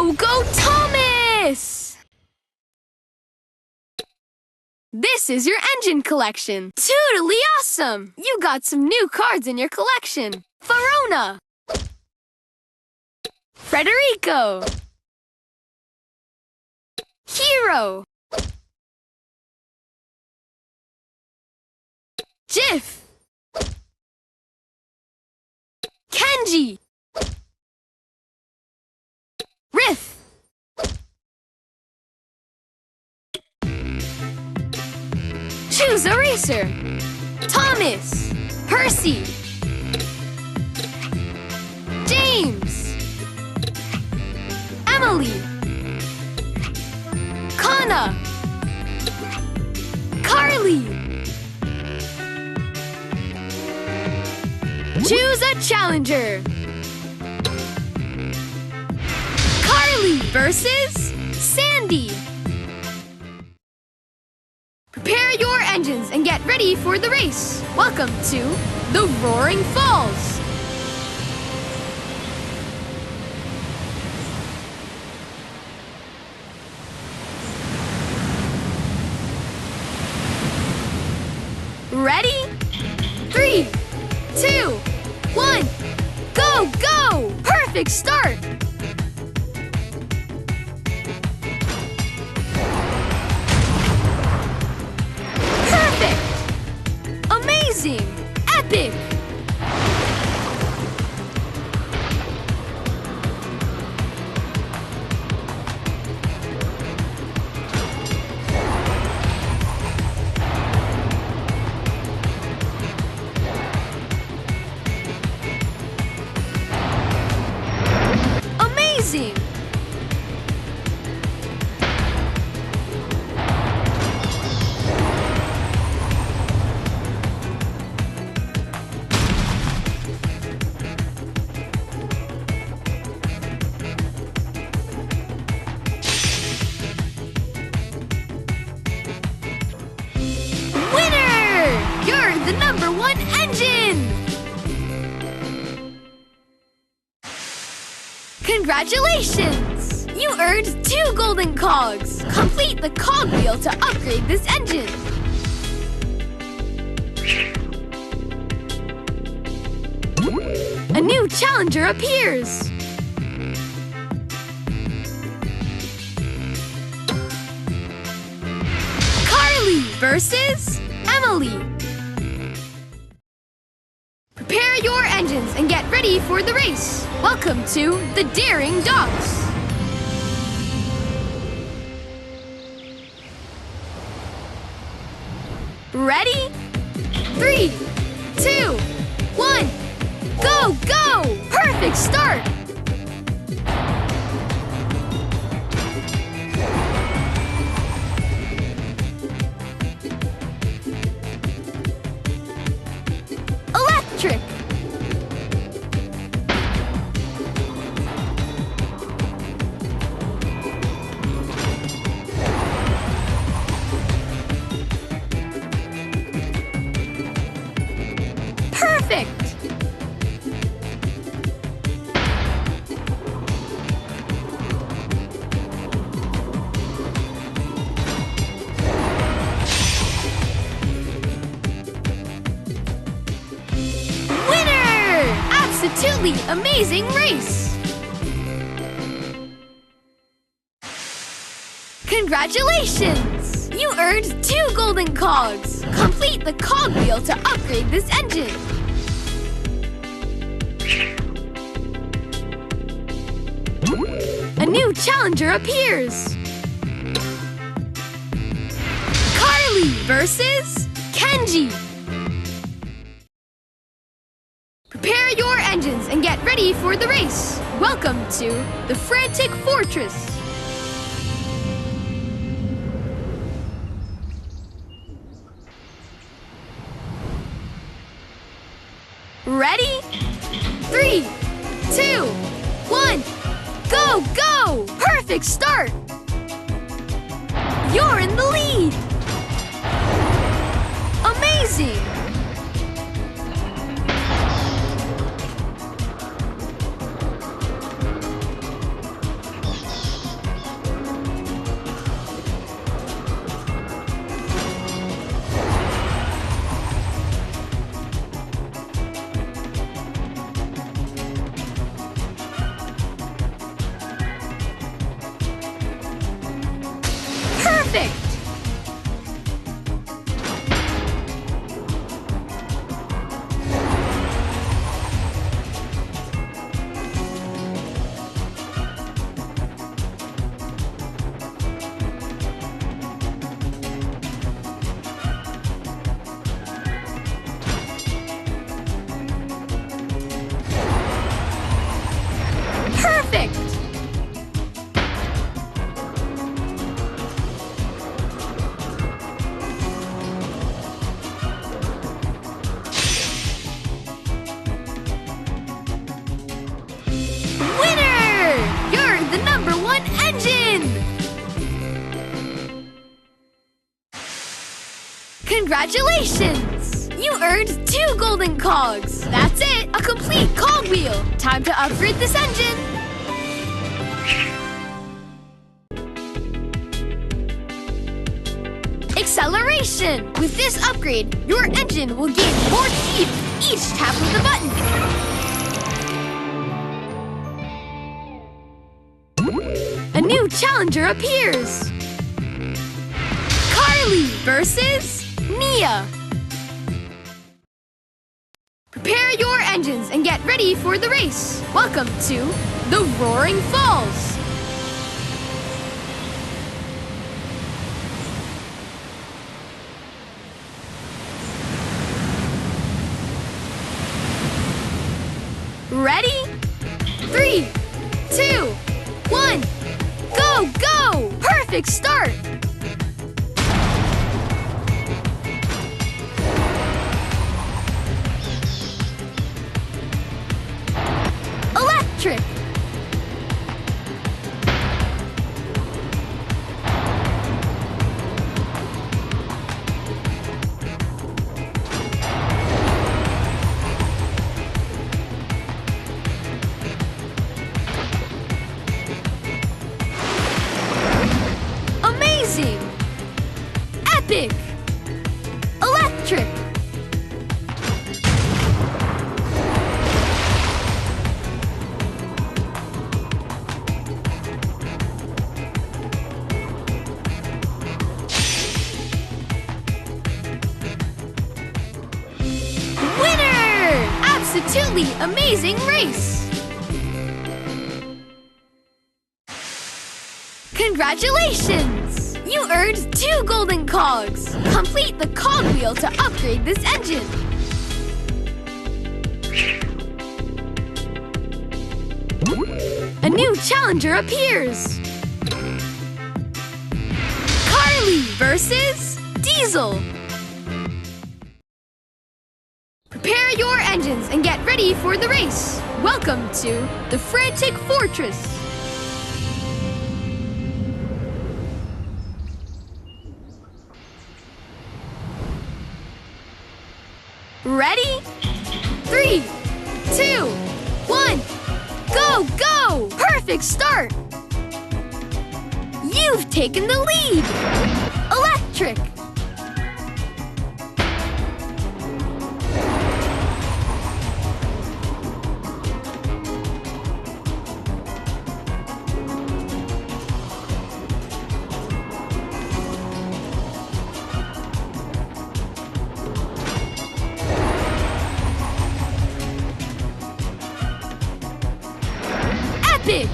Go, Thomas! This is your engine collection. Totally awesome! You got some new cards in your collection. Verona, Frederico, Hero, Jif, Kenji, Riff, Choose a Racer, Thomas, Percy, James, Emily, Kana, Carly. Choose a challenger. Carly versus Sandy. Prepare your engines and get ready for the race. Welcome to the Roaring Falls. Ready? 3, 2, 1, go, go! Perfect start! Perfect! Amazing! Epic! Amazing! Winner! You're the #1 engine! Congratulations! You earned 2 golden cogs. Complete the cog wheel to upgrade this engine. A new challenger appears. Carly versus Emily. Prepare your engines and get ready for the race. Welcome to the Daring Dogs. Ready? 3, 2, 1, go, go! Perfect start! Electric! Perfect! Winner! Absolutely amazing race! Congratulations! You earned 2 golden cogs. Complete the cog wheel to upgrade this engine. A new challenger appears. Carly versus Kenji. Prepare your engines and get ready for the race. Welcome to the Frantic Fortress. Ready? 3, 2, 1, go, go! Perfect start! You're in the lead! Amazing! Perfect! Perfect! Winner! You're the #1 engine! Congratulations! You earned 2 golden cogs! That's it! A complete cog wheel! Time to upgrade this engine! Acceleration! With this upgrade, your engine will gain more speed with each tap of the button. A new challenger appears! Carly versus Mia. Prepare your engines and get ready for the race. Welcome to the Roaring Falls. Ready? 3, 2, 1, go, go! Perfect start! Electric! Amazing! Epic! Electric! Winner! Absolutely amazing race! Congratulations! You earned 2 golden cogs! Complete the cog wheel to upgrade this engine! A new challenger appears! Carly versus Diesel! Prepare your engines and get ready for the race! Welcome to the Frantic Fortress! Ready? 3, 2, 1, go, go! Perfect start! You've taken the lead! Electric! Epic!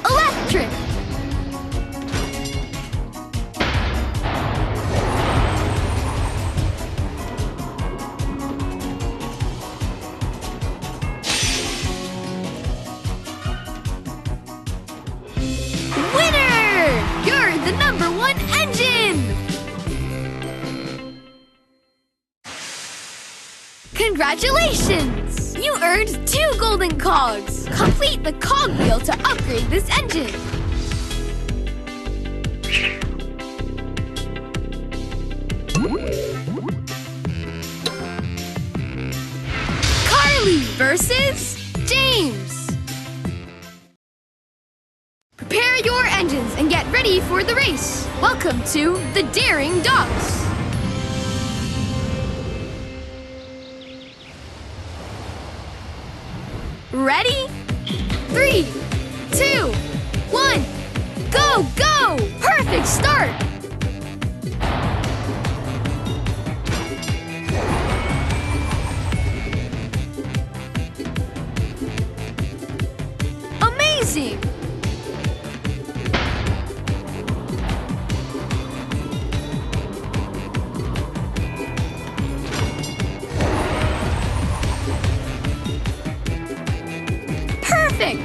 Electric! The #1 engine! Congratulations! You earned 2 golden cogs! Complete the cog wheel to upgrade this engine! Carly versus James! Prepare your engines and get ready for the race. Welcome to the Daring Docks. Ready? 3, 2, 1, go, go! Perfect start! Amazing! Perfect!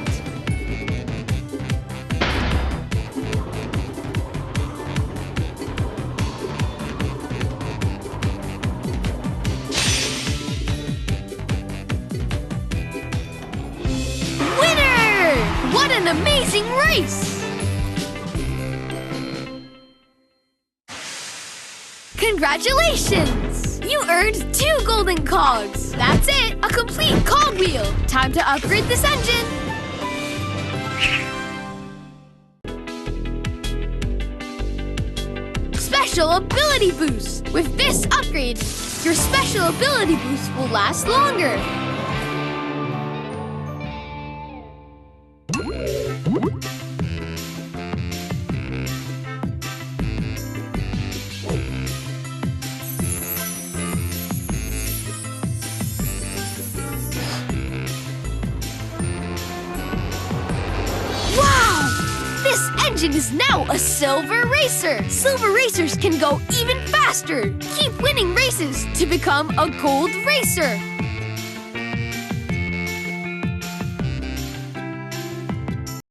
Winner! What an amazing race! Congratulations! You earned 2 golden cogs! That's it! A complete cog wheel! Time to upgrade this engine! Special ability boost! With this upgrade, your special ability boost will last longer! This engine is now a silver racer! Silver racers can go even faster! Keep winning races to become a gold racer!